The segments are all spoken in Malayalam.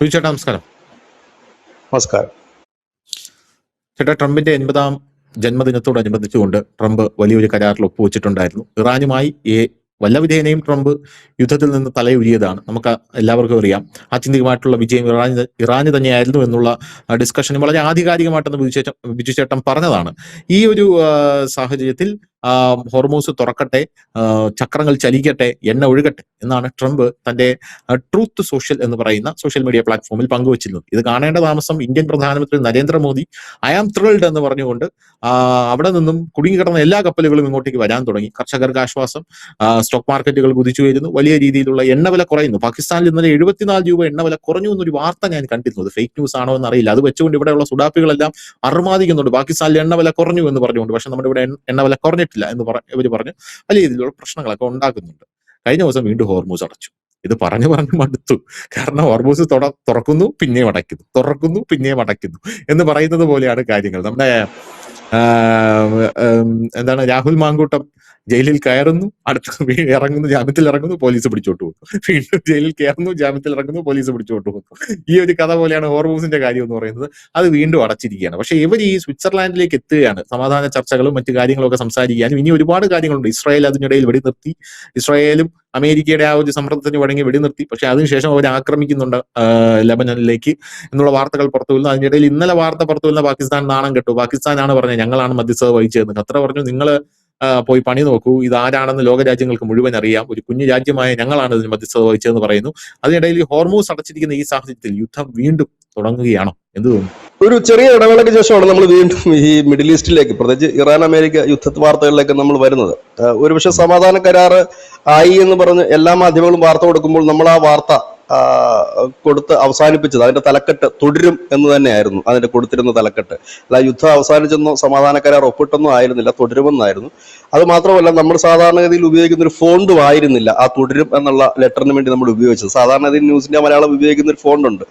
ചേട്ടാ നമസ്കാരം. നമസ്കാരം. ചേട്ടാ, ട്രംപിന്റെ 80-ാം ജന്മദിനത്തോടനുബന്ധിച്ചുകൊണ്ട് ട്രംപ് വലിയൊരു കരാറിൽ ഒപ്പുവെച്ചിട്ടുണ്ടായിരുന്നു. ഇറാനുമായി വല്ല വിധേനയും ട്രംപ് യുദ്ധത്തിൽ നിന്ന് തലയുരിയതാണ്. നമുക്ക് എല്ലാവർക്കും അറിയാം. ആത്യന്തികമായിട്ടുള്ള വിജയം ഇറാന് തന്നെയായിരുന്നു എന്നുള്ള ഡിസ്കഷന് വളരെ ആധികാരികമായിട്ടെന്ന് ബിജു ചേട്ടൻ പറഞ്ഞതാണ്. ഈ ഒരു സാഹചര്യത്തിൽ ഹോർമൂസ് തുറക്കട്ടെ, ചക്രങ്ങൾ ചലിക്കട്ടെ, എണ്ണ ഒഴുകട്ടെ എന്നാണ് ട്രംപ് തന്റെ ട്രൂത്ത് സോഷ്യൽ എന്ന് പറയുന്ന സോഷ്യൽ മീഡിയ പ്ലാറ്റ്ഫോമിൽ പങ്കുവച്ചിരുന്നത്. ഇത് കാണേണ്ട താമസം ഇന്ത്യൻ പ്രധാനമന്ത്രി നരേന്ദ്രമോദി ഐ ആം ത്രിൽഡ് എന്ന് പറഞ്ഞുകൊണ്ട് അവിടെ നിന്നും കുടുങ്ങിക്കിടന്ന എല്ലാ കപ്പലുകളും ഇങ്ങോട്ടേക്ക് വരാൻ തുടങ്ങി. കർഷകർക്ക് ആശ്വാസം, സ്റ്റോക്ക് മാർക്കറ്റുകൾ കുതിച്ചു വരുന്നു, വലിയ രീതിയിലുള്ള എണ്ണവില കുറയുന്നു. പാകിസ്ഥാനിൽ ഇന്നലെ 74 രൂപ എണ്ണവില കുറഞ്ഞു എന്നൊരു വാർത്ത ഞാൻ കണ്ടിരുന്നത്. ഫേക്ക് ന്യൂസ് ആണോ എന്നറിയില്ല. അത് വെച്ചുകൊണ്ട് ഇവിടെയുള്ള സുഡാപ്പികളെല്ലാം അർമാദിക്കുന്നുണ്ട്, പാകിസ്ഥാനിൽ എണ്ണവില കുറഞ്ഞു എന്ന് പറഞ്ഞുകൊണ്ട്. പക്ഷെ നമ്മുടെ ഇവിടെ എണ്ണവില കുറഞ്ഞിട്ടില്ല എന്ന് ഇവർ പറഞ്ഞ് വലിയ രീതിയിലുള്ള പ്രശ്നങ്ങളൊക്കെ ഉണ്ടാക്കുന്നുണ്ട്. കഴിഞ്ഞ ദിവസം വീണ്ടും ഹോർമൂസ് അടച്ചു. ഇത് പറഞ്ഞു മടുത്തു. കാരണം ഹോർമൂസ് തുറക്കുന്നു പിന്നെയും അടയ്ക്കുന്നു, തുറക്കുന്നു പിന്നെയും അടയ്ക്കുന്നു എന്ന് പറയുന്നത് പോലെയാണ് കാര്യങ്ങൾ. നമ്മുടെ എന്താണ്, രാഹുൽ മാങ്കൂട്ടം ജയിലിൽ കയറുന്നു, ഇറങ്ങുന്നു, ജാമ്യത്തിൽ ഇറങ്ങുന്നു, പോലീസ് പിടിച്ചോട്ട് പോകുന്നു, വീണ്ടും ജയിലിൽ കയറുന്നു, ജാമ്യത്തിൽ ഇറങ്ങുന്നു, പോലീസ് പിടിച്ചോട്ട് പോകുന്നു. ഈ ഒരു കഥ പോലെയാണ് ഹോർമൂസിന്റെ കാര്യം എന്ന് പറയുന്നത്. അത് വീണ്ടും അടച്ചിരിക്കുകയാണ്. പക്ഷെ ഇവർ ഈ സ്വിറ്റ്സർലാൻഡിലേക്ക് എത്തുകയാണ്, സമാധാന ചർച്ചകളും മറ്റു കാര്യങ്ങളൊക്കെ സംസാരിക്കാനും. ഇനി ഒരുപാട് കാര്യങ്ങളുണ്ട്. ഇസ്രായേൽ അതിനിടയിൽ വെടിനിർത്തി, ഇസ്രായേലും അമേരിക്കയുടെ ആ ഒരു സമ്മർദ്ദത്തിന് വഴങ്ങി വെടിനിർത്തി. പക്ഷെ അതിനുശേഷം അവർ ആക്രമിക്കുന്നുണ്ട് ലെബനനിലേക്ക് എന്നുള്ള വാർത്തകൾ പുറത്തു വരുന്നു. അതിനിടയിൽ ഇന്നലെ വാർത്ത പുറത്തു വരുന്ന പാകിസ്ഥാൻ നാണം കെട്ടു. പാകിസ്ഥാനാണ് പറഞ്ഞത് ഞങ്ങളാണ് മധ്യസ്ഥത വഹിച്ചതെന്ന്. ഖത്തർ പറഞ്ഞു നിങ്ങൾ പോയി പണി നോക്കൂ, ഇത് ആരാണെന്ന് ലോകരാജ്യങ്ങൾക്ക് മുഴുവൻ അറിയാം, ഒരു കുഞ്ഞു രാജ്യമായ ഞങ്ങളാണ് ഇതിന് മധ്യസ്ഥത വഹിച്ചതെന്ന് പറയുന്നു. അതിനിടയിൽ ഹോർമൂസ് അടച്ചിരിക്കുന്ന ഈ സാഹചര്യത്തിൽ യുദ്ധം വീണ്ടും തുടങ്ങുകയാണോ? എന്ത് തോന്നുന്നു? ഒരു ചെറിയ ഇടവേളയ്ക്ക് ശേഷമാണ് നമ്മൾ വീണ്ടും ഈ മിഡിൽ ഈസ്റ്റിലേക്ക്, പ്രത്യേകിച്ച് ഇറാൻ അമേരിക്ക യുദ്ധ വാർത്തകളിലേക്ക് നമ്മൾ വരുന്നത്. ഒരുപക്ഷെ സമാധാന കരാറ് ആയി എന്ന് പറഞ്ഞ് എല്ലാ മാധ്യമങ്ങളും വാർത്ത കൊടുക്കുമ്പോൾ നമ്മൾ ആ വാർത്ത കൊടുത്ത് അവസാനിപ്പിച്ചത്, അതിന്റെ തലക്കെട്ട് തുടരും എന്ന് തന്നെയായിരുന്നു അതിന്റെ കൊടുത്തിരുന്ന തലക്കെട്ട്. അല്ല യുദ്ധം അവസാനിച്ചെന്നോ സമാധാന കരാർ ഒപ്പിട്ടെന്നോ ആയിരുന്നില്ല, തുടരുമെന്നായിരുന്നു. അത് മാത്രമല്ല, നമ്മൾ സാധാരണഗതിയിൽ ഉപയോഗിക്കുന്ന ഒരു ഫോണ്ടും ആയിരുന്നില്ല ആ തുടരും എന്നുള്ള ലെറ്ററിന് വേണ്ടി നമ്മൾ ഉപയോഗിച്ചത്. സാധാരണഗതിയിൽ ന്യൂസ് ഇന്ത്യ മലയാളം ഉപയോഗിക്കുന്ന ഒരു ഫോണ്ടുണ്ട്,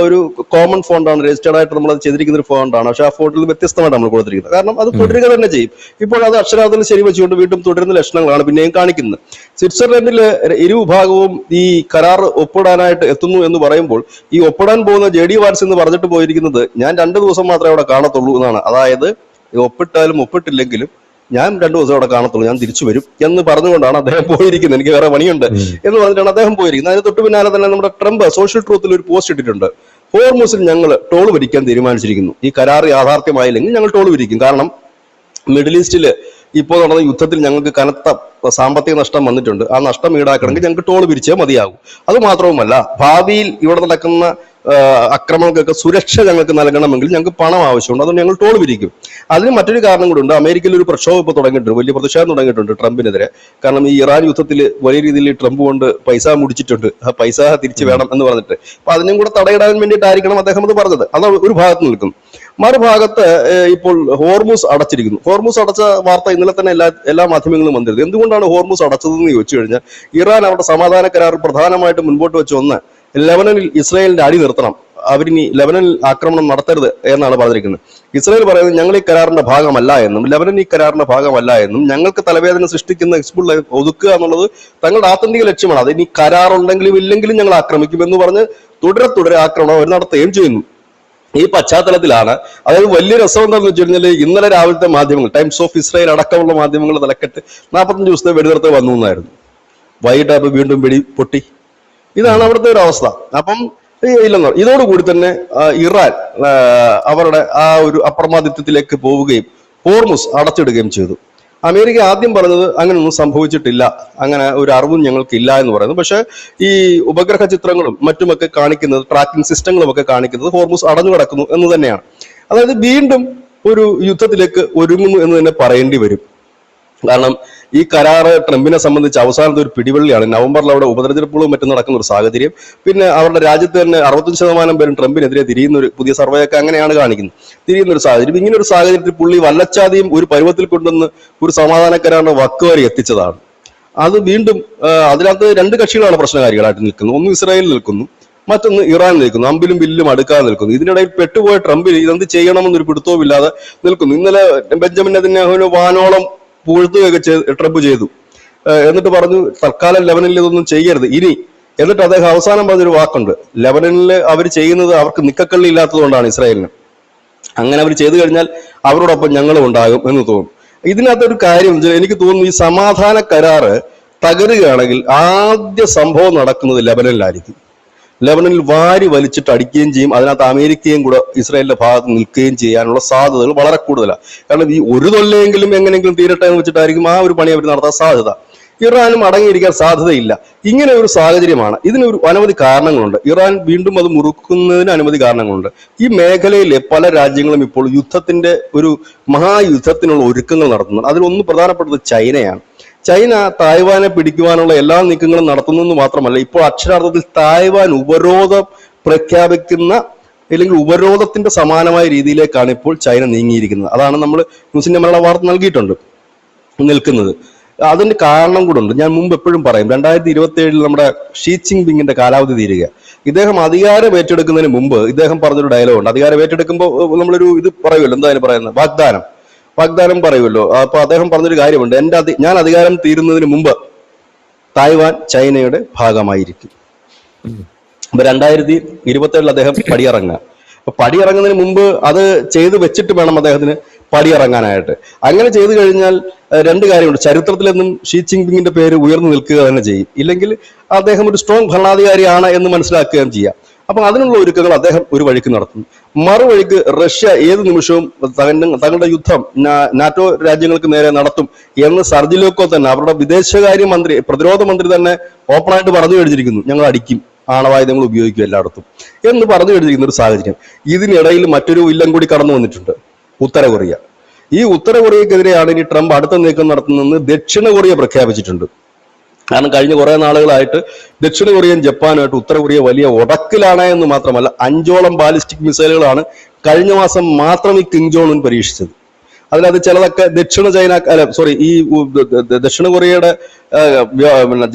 ഒരു കോമൺ ഫോണ്ടാണ്, രജിസ്റ്റേർഡ് ആയിട്ട് നമ്മൾ അത് ചെയ്തിരിക്കുന്ന ഒരു ഫോണ്ടാണ്. പക്ഷെ ആ ഫോണ്ടിൽ വ്യത്യസ്തമായിട്ട് നമ്മൾ കൊടുത്തിരിക്കുന്നത്. കാരണം അത് തുടരുക തന്നെ ചെയ്യും. ഇപ്പോൾ അത് അക്ഷരാർത്ഥത്തിൽ ശരി വെച്ചുകൊണ്ട് വീണ്ടും തുടരുന്ന ലക്ഷണങ്ങളാണ് പിന്നെയും കാണിക്കുന്നത്. സ്വിറ്റ്സർലൻഡില് ഇരുവിഭാഗവും ഈ കരാർ ഒപ്പിടാനായിട്ട് എത്തുന്നു എന്ന് പറയുമ്പോൾ ഈ ഒപ്പിടാൻ പോകുന്ന JD വാൻസ് എന്ന് പറഞ്ഞിട്ട് പോയിരിക്കുന്നത് ഞാൻ 2 ദിവസം മാത്രമേ അവിടെ കാണത്തുള്ളൂ എന്നാണ്. അതായത് ഒപ്പിട്ടാലും ഒപ്പിട്ടില്ലെങ്കിലും ഞാൻ 2 ദിവസം അവിടെ കാണത്തുള്ളൂ, ഞാൻ തിരിച്ചു വരും എന്ന് പറഞ്ഞുകൊണ്ടാണ് അദ്ദേഹം പോയിരിക്കുന്നത്. എനിക്ക് വേറെ പണിയുണ്ട് എന്ന് പറഞ്ഞിട്ടാണ് അദ്ദേഹം പോയിരിക്കുന്നത്. അതിന് തൊട്ട് പിന്നാലെ തന്നെ നമ്മുടെ ട്രംപ് സോഷ്യൽ ട്രൂത്തിൽ ഒരു പോസ്റ്റ് ഇട്ടിട്ടുണ്ട്. ഹോർമൂസിൽ ഞങ്ങൾ ടോൾ പിരിക്കാൻ തീരുമാനിച്ചിരിക്കുന്നു, ഈ കരാർ യാഥാർത്ഥ്യമായില്ലെങ്കിൽ ഞങ്ങൾ ടോൾ പിരിക്കും. കാരണം മിഡിൽ ഈസ്റ്റില് ഇപ്പോൾ നടന്ന യുദ്ധത്തിൽ ഞങ്ങൾക്ക് കനത്ത സാമ്പത്തിക നഷ്ടം വന്നിട്ടുണ്ട്. ആ നഷ്ടം ഈടാക്കണമെങ്കിൽ ഞങ്ങൾക്ക് ടോൾ പിരിച്ചേ മതിയാകും. അത് മാത്രവുമല്ല, ഭാവിയിൽ ഇവിടെ നടക്കുന്ന അക്രമങ്ങൾക്കൊക്കെ സുരക്ഷ ഞങ്ങൾക്ക് നൽകണമെങ്കിൽ ഞങ്ങൾക്ക് പണം ആവശ്യമുണ്ട്, അതുകൊണ്ട് ഞങ്ങൾ ടോൾ പിരിക്കും. അതിന് മറ്റൊരു കാരണം കൂടെ, അമേരിക്കയിൽ ഒരു പ്രക്ഷോഭം ഇപ്പോൾ തുടങ്ങിയിട്ടുണ്ട്, വലിയ പ്രതിഷേധം തുടങ്ങിയിട്ടുണ്ട് ട്രംപിനെതിരെ. കാരണം ഈ ഇറാൻ യുദ്ധത്തിൽ വലിയ രീതിയിൽ ട്രംപ് കൊണ്ട് പൈസ മുടിച്ചിട്ടുണ്ട്, ആ പൈസ തിരിച്ചു വേണം എന്ന് പറഞ്ഞിട്ട്. അപ്പൊ അതിനും കൂടെ തടയിടാൻ വേണ്ടിയിട്ടായിരിക്കണം അദ്ദേഹം അത് പറഞ്ഞത്. അത് ഒരു ഭാഗത്ത് നിൽക്കും. മറുഭാഗത്ത് ഇപ്പോൾ ഹോർമൂസ് അടച്ചിരിക്കുന്നു. ഹോർമൂസ് അടച്ച വാർത്ത ഇന്നലെ തന്നെ എല്ലാ മാധ്യമങ്ങളും വന്നിരുന്നു. എന്തുകൊണ്ടാണ് ഹോർമൂസ് അടച്ചതെന്ന് ചോദിച്ചു കഴിഞ്ഞാൽ, ഇറാൻ അവരുടെ സമാധാന കരാർ പ്രധാനമായിട്ട് മുൻപോട്ട് വെച്ച ഒന്ന്, ലെബനനിൽ ഇസ്രായേലിന്റെ അടി നിർത്തണം, അവരിനി ലെബനനിൽ ആക്രമണം നടത്തരുത് എന്നാണ് പറഞ്ഞിരിക്കുന്നത്. ഇസ്രായേൽ പറയുന്നത് ഞങ്ങൾ ഈ കരാറിന്റെ ഭാഗമല്ല എന്നും ലെബനൻ ഈ കരാറിന്റെ ഭാഗമല്ല എന്നും ഞങ്ങൾക്ക് തലവേദന സൃഷ്ടിക്കുന്ന ഹിസ്ബുള്ള ഒതുക്കുക എന്നുള്ളത് തങ്ങളുടെ ആത്യന്തിക ലക്ഷ്യമാണ്. അത് ഇനി കരാറുണ്ടെങ്കിലും ഇല്ലെങ്കിലും ഞങ്ങൾ ആക്രമിക്കുമെന്ന് പറഞ്ഞ് തുടരെ ആക്രമണം അവർ നടത്തുകയും ചെയ്യുന്നു. ഈ പശ്ചാത്തലത്തിലാണ്, അതായത് വലിയ രസം എന്താണെന്ന് വെച്ച് കഴിഞ്ഞാൽ, ഇന്നലെ രാവിലത്തെ മാധ്യമങ്ങൾ, ടൈംസ് ഓഫ് ഇസ്രായേൽ അടക്കമുള്ള മാധ്യമങ്ങളുടെ തലക്കെട്ട് 45 ദിവസത്തെ വെടിനിർത്തൽ വന്നു എന്നായിരുന്നു. വൈകിട്ട് വീണ്ടും വെടി പൊട്ടി. ഇതാണ് അവിടുത്തെ ഒരു അവസ്ഥ. അപ്പം ഇല്ലെന്നോ, ഇതോടുകൂടി തന്നെ ഇറാൻ അവരുടെ ആ ഒരു അപ്രമാദിത്വത്തിലേക്ക് പോവുകയും ഹോർമുസ് അടച്ചിടുകയും ചെയ്തു. അമേരിക്ക ആദ്യം പറഞ്ഞത് അങ്ങനെയൊന്നും സംഭവിച്ചിട്ടില്ല, അങ്ങനെ ഒരു അറിവും ഞങ്ങൾക്കില്ല എന്ന് പറയുന്നു. പക്ഷെ ഈ ഉപഗ്രഹ ചിത്രങ്ങളും മറ്റുമൊക്കെ കാണിക്കുന്നത്, ട്രാക്കിംഗ് സിസ്റ്റങ്ങളും ഒക്കെ കാണിക്കുന്നത് ഹോർമുസ് അടഞ്ഞു കിടക്കുന്നു എന്ന് തന്നെയാണ്. അതായത് വീണ്ടും ഒരു യുദ്ധത്തിലേക്ക് ഒരുങ്ങുന്നു എന്ന് തന്നെ പറയേണ്ടി വരും. കാരണം ഈ കരാറ് ട്രംപിനെ സംബന്ധിച്ച് അവസാനത്തെ ഒരു പിടിവള്ളിയാണ്. നവംബറിൽ അവിടെ ഉപതെരഞ്ഞെടുപ്പുകളും മറ്റും നടക്കുന്ന ഒരു സാഹചര്യം. പിന്നെ അവരുടെ രാജ്യത്ത് തന്നെ 65% പേരും ട്രംപിനെതിരെ തിരിയുന്ന ഒരു പുതിയ സർവേയൊക്കെ അങ്ങനെയാണ് കാണിക്കുന്നത്, തിരിയുന്ന ഒരു സാഹചര്യം. ഇങ്ങനെ ഒരു സാഹചര്യത്തിൽ പുള്ളി വല്ലച്ചാതിയും ഒരു പരുവത്തിൽ കൊണ്ടുവന്ന് ഒരു സമാധാന കരാറിന്റെ വക്ക് വരെ എത്തിച്ചതാണ്. അത് വീണ്ടും അതിനകത്ത് 2 കക്ഷികളാണ് പ്രശ്നകാരികളായിട്ട് നിൽക്കുന്നത്. ഒന്ന് ഇസ്രായേൽ നിൽക്കുന്നു, മറ്റൊന്ന് ഇറാൻ നിൽക്കുന്നു. അമ്പിലും ബില്ലും അടുക്കാതെ നിൽക്കുന്നു. ഇതിനിടയിൽ പെട്ടുപോയ ട്രംപിന് ഇതെന്ത് ചെയ്യണമെന്നൊരു പിടുത്തവും ഇല്ലാതെ നിൽക്കുന്നു. ഇന്നലെ ബെഞ്ചമിൻ നെതന്യാഹുവിന് വാനോളം പുകഴ്ത്തുകയൊക്കെ ട്രംപ് ചെയ്തു. എന്നിട്ട് പറഞ്ഞു തൽക്കാലം ലെബനനിൽ ഇതൊന്നും ചെയ്യരുത്, ഇനി എന്നിട്ട് അദ്ദേഹം അവസാനം പറഞ്ഞൊരു വാക്കുണ്ട്, ലെബനനിൽ അവർ ചെയ്യുന്നത് അവർക്ക് നിക്കക്കള്ളി ഇല്ലാത്തത് കൊണ്ടാണ് ഇസ്രായേലിന്, അങ്ങനെ അവർ ചെയ്തു കഴിഞ്ഞാൽ അവരോടൊപ്പം ഞങ്ങളും ഉണ്ടാകും എന്ന് തോന്നും. ഇതിനകത്തൊരു കാര്യം എനിക്ക് തോന്നുന്നു, ഈ സമാധാന കരാറ് തകരുകയാണെങ്കിൽ ആദ്യ സംഭവം നടക്കുന്നത് ലെബനനിലായിരിക്കും. ലെബനനിൽ വാരി വലിച്ചിട്ട് അടിക്കുകയും ചെയ്യും. അതിനകത്ത് അമേരിക്കയും കൂടെ ഇസ്രായേലിന്റെ ഭാഗത്ത് നിൽക്കുകയും ചെയ്യാനുള്ള സാധ്യതകൾ വളരെ കൂടുതലാണ്. കാരണം ഈ ഒരു തൊല്ലയെങ്കിലും എങ്ങനെയെങ്കിലും തീരട്ടെ എന്ന് വെച്ചിട്ടായിരിക്കും ആ ഒരു പണി അവർ നടത്താൻ സാധ്യത. ഇറാനും അടങ്ങിയിരിക്കാൻ സാധ്യതയില്ല. ഇങ്ങനെ ഒരു സാഹചര്യമാണ്. ഇതിനൊരു അനവധി കാരണങ്ങളുണ്ട്. ഇറാൻ വീണ്ടും അത് മുറുക്കുന്നതിന് അനവധി കാരണങ്ങളുണ്ട്. ഈ മേഖലയിലെ പല രാജ്യങ്ങളും ഇപ്പോൾ യുദ്ധത്തിന്റെ ഒരു മഹായുദ്ധത്തിനുള്ള ഒരുക്കങ്ങൾ നടത്തുന്നു. അതിലൊന്ന് പ്രധാനപ്പെട്ടത് ചൈനയാണ്. ചൈന തായ്വാനെ പിടിക്കുവാനുള്ള എല്ലാ നീക്കങ്ങളും നടത്തുന്നെന്ന് മാത്രമല്ല, ഇപ്പോൾ അക്ഷരാർത്ഥത്തിൽ തായ്വാൻ ഉപരോധം പ്രഖ്യാപിക്കുന്ന അല്ലെങ്കിൽ ഉപരോധത്തിന്റെ സമാനമായ രീതിയിലേക്കാണ് ഇപ്പോൾ ചൈന നീങ്ങിയിരിക്കുന്നത്. അതാണ് നമ്മൾ ന്യൂസിന്റെ മലയാള വാർത്ത നൽകിയിട്ടുണ്ട് നിൽക്കുന്നത്. അതിന്റെ കാരണം കൂടെ ഉണ്ട്. ഞാൻ മുമ്പ് എപ്പോഴും പറയും, 2027 നമ്മുടെ ഷീ ജിൻ പിങ്ങിന്റെ കാലാവധി തീരുക. ഇദ്ദേഹം അധികാരം ഏറ്റെടുക്കുന്നതിന് മുമ്പ് ഇദ്ദേഹം പറഞ്ഞൊരു ഡയലോഗ് ഉണ്ട്. അധികാരം ഏറ്റെടുക്കുമ്പോൾ നമ്മളൊരു ഇത് പറയുമല്ലോ, എന്താ പറയുന്നത്, വാഗ്ദാനം പറയുമല്ലോ. അപ്പൊ അദ്ദേഹം പറഞ്ഞൊരു കാര്യമുണ്ട്, ഞാൻ അധികാരം തീരുന്നതിന് മുമ്പ് തായ്വാൻ ചൈനയുടെ ഭാഗമായിരിക്കും. അപ്പൊ 2027 അദ്ദേഹം പടിയിറങ്ങുക. അപ്പൊ പടിയിറങ്ങുന്നതിന് മുമ്പ് അത് ചെയ്തു വെച്ചിട്ട് വേണം അദ്ദേഹത്തിന് പടിയിറങ്ങാനായിട്ട്. അങ്ങനെ ചെയ്തു കഴിഞ്ഞാൽ രണ്ട് കാര്യമുണ്ട്. ചരിത്രത്തിലെന്നും ഷീ ജിൻ പിങ്ങിന്റെ പേര് ഉയർന്നു നിൽക്കുക തന്നെ ചെയ്യും, ഇല്ലെങ്കിൽ അദ്ദേഹം ഒരു സ്ട്രോങ് ഭരണാധികാരിയാണ് എന്ന് മനസ്സിലാക്കുകയും ചെയ്യാം. അപ്പൊ അതിനുള്ള ഒരുക്കങ്ങൾ അദ്ദേഹം ഒരു വഴിക്ക് നടത്തുന്നു. മറുവഴിക്ക് റഷ്യ ഏത് നിമിഷവും തങ്ങളുടെ യുദ്ധം നാറ്റോ രാജ്യങ്ങൾക്ക് നേരെ നടത്തും എന്ന് സർജിലോക്കോ തന്നെ, അവരുടെ വിദേശകാര്യ മന്ത്രി, പ്രതിരോധ മന്ത്രി തന്നെ ഓപ്പണായിട്ട് പറഞ്ഞു കഴിഞ്ഞിരിക്കുന്നു, ഞങ്ങൾ അടിക്കും, ആണവായുധങ്ങൾ ഉപയോഗിക്കും എല്ലായിടത്തും എന്ന് പറഞ്ഞു കഴിഞ്ഞിരിക്കുന്ന ഒരു സാഹചര്യം. ഇതിനിടയിൽ മറ്റൊരു വില്ലൻ കൂടി കടന്നു വന്നിട്ടുണ്ട്, ഉത്തര കൊറിയ. ഈ ഉത്തര കൊറിയക്കെതിരെയാണ് ഇനി ട്രംപ് അടുത്ത നീക്കം നടത്തുന്നതെന്ന് ദക്ഷിണ കൊറിയ പ്രഖ്യാപിച്ചിട്ടുണ്ട്. കാരണം കഴിഞ്ഞ കുറെ നാളുകളായിട്ട് ദക്ഷിണ കൊറിയയും ജപ്പാനുമായിട്ട് ഉത്തര കൊറിയ വലിയ ഉടക്കിലാണ് എന്ന് മാത്രമല്ല, 5ഓളം ബാലിസ്റ്റിക് മിസൈലുകളാണ് കഴിഞ്ഞ മാസം മാത്രം ഈ കിം ജോങ് ഉൻ പരീക്ഷിച്ചത്. അതിനകത്ത് ചിലതൊക്കെ ദക്ഷിണ കൊറിയയുടെ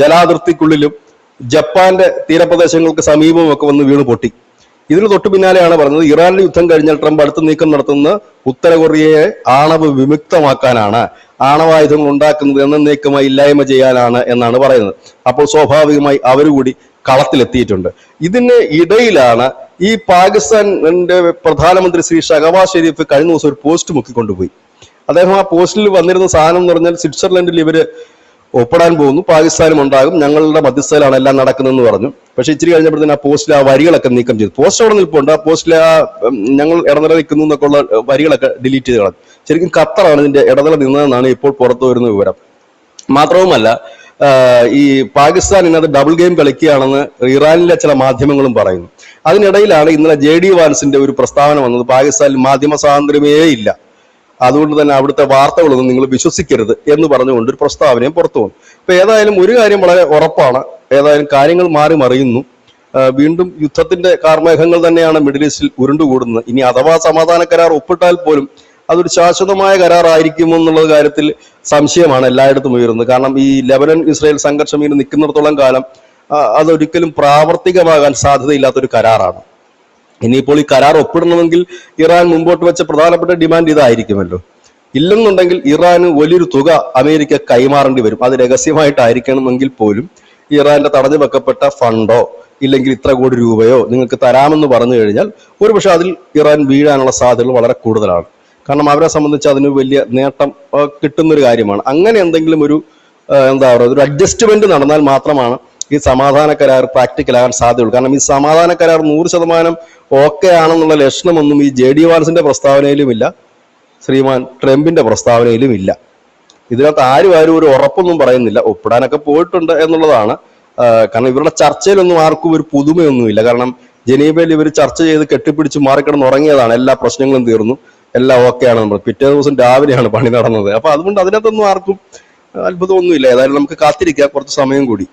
ജലാതിർത്തിക്കുള്ളിലും ജപ്പാന്റെ തീരപ്രദേശങ്ങൾക്ക് സമീപവും ഒക്കെ വന്ന് വീണ് പൊട്ടി. ഇതിന് തൊട്ടു പിന്നാലെയാണ് പറഞ്ഞത്, ഇറാനിൽ യുദ്ധം കഴിഞ്ഞാൽ ട്രംപ് അടുത്ത നീക്കം നടത്തുന്ന ഉത്തര കൊറിയയെ ആണവ വിമുക്തമാക്കാനാണ്, ആണവായുധങ്ങൾ ഉണ്ടാക്കുന്നത് എന്നേക്കുമായി ഇല്ലായ്മ ചെയ്യാനാണ് എന്നാണ് പറയുന്നത്. അപ്പോൾ സ്വാഭാവികമായി അവരുകൂടി കളത്തിലെത്തിയിട്ടുണ്ട്. ഇതിന് ഇടയിലാണ് ഈ പാകിസ്ഥാന്റെ പ്രധാനമന്ത്രി ശ്രീ ഷഹബാസ് ഷെരീഫ് കഴിഞ്ഞ ദിവസം ഒരു പോസ്റ്റ് മുക്കിക്കൊണ്ടുപോയി. അദ്ദേഹം ആ പോസ്റ്റിൽ വന്നിരുന്ന സാധനം എന്ന് പറഞ്ഞാൽ, സ്വിറ്റ്സർലൻഡിൽ ഇവര് ഒപ്പിടാൻ പോകുന്നു, പാകിസ്ഥാനും ഉണ്ടാകും, ഞങ്ങളുടെ മധ്യസ്ഥയിലാണ് എല്ലാം നടക്കുന്നതെന്ന് പറഞ്ഞു. പക്ഷെ ഇച്ചിരി കഴിഞ്ഞപ്പോഴത്തേന് ആ പോസ്റ്റിൽ ആ വരികളൊക്കെ നീക്കം ചെയ്തു. പോസ്റ്റ് അവിടെ നിൽപ്പുണ്ട്, ആ പോസ്റ്റിൽ ആ ഞങ്ങൾ ഇടനില നിൽക്കുന്നു എന്നൊക്കെ ഉള്ള വരികളൊക്കെ ഡിലീറ്റ് ചെയ്ത് കളഞ്ഞു. ശരിക്കും ഖത്തറാണ് ഇതിന്റെ ഇടനില നിന്നതെന്നാണ് ഇപ്പോൾ പുറത്തു വരുന്ന വിവരം. മാത്രവുമല്ല, ഈ പാകിസ്ഥാൻ ഇന്നത് ഡബിൾ ഗെയിം കളിക്കുകയാണെന്ന് ഇറാനിലെ ചില മാധ്യമങ്ങളും പറയുന്നു. അതിനിടയിലാണ് ഇന്നലെ JD വാൻസിന്റെ ഒരു പ്രസ്താവന വന്നത്, പാകിസ്ഥാനിൽ മാധ്യമ സ്വാതന്ത്ര്യമേ ഇല്ല, അതുകൊണ്ട് തന്നെ അവിടുത്തെ വാർത്തകളൊന്നും നിങ്ങൾ വിശ്വസിക്കരുത് എന്ന് പറഞ്ഞുകൊണ്ട് ഒരു പ്രസ്താവനയും പുറത്തു വന്നു. അപ്പൊ ഏതായാലും ഒരു കാര്യം വളരെ ഉറപ്പാണ്, ഏതായാലും കാര്യങ്ങൾ മാറി മറിയുന്നു. വീണ്ടും യുദ്ധത്തിന്റെ കാർമേഘങ്ങൾ തന്നെയാണ് മിഡിൽ ഈസ്റ്റിൽ ഉരുണ്ടുകൂടുന്നത്. ഇനി അഥവാ സമാധാന കരാർ ഒപ്പിട്ടാൽ പോലും അതൊരു ശാശ്വതമായ കരാറായിരിക്കുമോ എന്നുള്ള കാര്യത്തിൽ സംശയമാണ് എല്ലായിടത്തും ഉയരുന്നത്. കാരണം ഈ ലെബനൻ ഇസ്രായേൽ സംഘർഷം ഇങ്ങനെ നിൽക്കുന്നിടത്തോളം കാലം അതൊരിക്കലും പ്രാവർത്തികമാകാൻ സാധ്യതയില്ലാത്തൊരു കരാറാണ്. ഇനിയിപ്പോൾ ഈ കരാർ ഒപ്പിടണമെങ്കിൽ ഇറാൻ മുമ്പോട്ട് വെച്ച പ്രധാനപ്പെട്ട ഡിമാൻഡ് ഇതായിരിക്കുമല്ലോ. ഇല്ലെന്നുണ്ടെങ്കിൽ ഇറാന് വലിയൊരു തുക അമേരിക്ക കൈമാറേണ്ടി വരും. അത് രഹസ്യമായിട്ടായിരിക്കണമെങ്കിൽ പോലും ഇറാന്റെ തടഞ്ഞു വെക്കപ്പെട്ട ഫണ്ടോ ഇല്ലെങ്കിൽ ഇത്ര കോടി രൂപയോ നിങ്ങൾക്ക് തരാമെന്ന് പറഞ്ഞു കഴിഞ്ഞാൽ ഒരുപക്ഷെ അതിൽ ഇറാൻ വീഴാനുള്ള സാധ്യതകൾ വളരെ കൂടുതലാണ്. കാരണം അവരെ സംബന്ധിച്ച് അതിന് വലിയ നേട്ടം കിട്ടുന്നൊരു കാര്യമാണ്. അങ്ങനെ എന്തെങ്കിലും ഒരു ഒരു അഡ്ജസ്റ്റ്മെന്റ് നടന്നാൽ മാത്രമാണ് ഈ സമാധാന കരാർ പ്രാക്ടിക്കലാകാൻ സാധ്യതയുള്ളൂ. കാരണം ഈ സമാധാന കരാർ 100% ഓക്കെ ആണെന്നുള്ള ലക്ഷണമൊന്നും ഈ JD വാൻസിന്റെ പ്രസ്താവനയിലുമില്ല, ശ്രീമാൻ ട്രംപിന്റെ പ്രസ്താവനയിലും ഇല്ല. ഇതിനകത്ത് ആരും ഒരു ഉറപ്പൊന്നും പറയുന്നില്ല. ഒപ്പിടാനൊക്കെ പോയിട്ടുണ്ട് എന്നുള്ളതാണ്. കാരണം ഇവരുടെ ചർച്ചയിലൊന്നും ആർക്കും ഒരു പുതുമയൊന്നുമില്ല. കാരണം ജനീവയിൽ ഇവർ ചർച്ച ചെയ്ത് കെട്ടിപ്പിടിച്ച് മാറിക്കിടന്ന് ഉറങ്ങിയതാണ്, എല്ലാ പ്രശ്നങ്ങളും തീർന്നു, എല്ലാം ഓക്കെയാണ്. നമ്മൾ പിറ്റേ ദിവസം രാവിലെയാണ് പണി നടന്നത്. അപ്പൊ അതുകൊണ്ട് അതിനകത്തൊന്നും ആർക്കും അത്ഭുതമൊന്നുമില്ല. ഏതായാലും നമുക്ക് കാത്തിരിക്കാം കുറച്ച് സമയം കൂടി.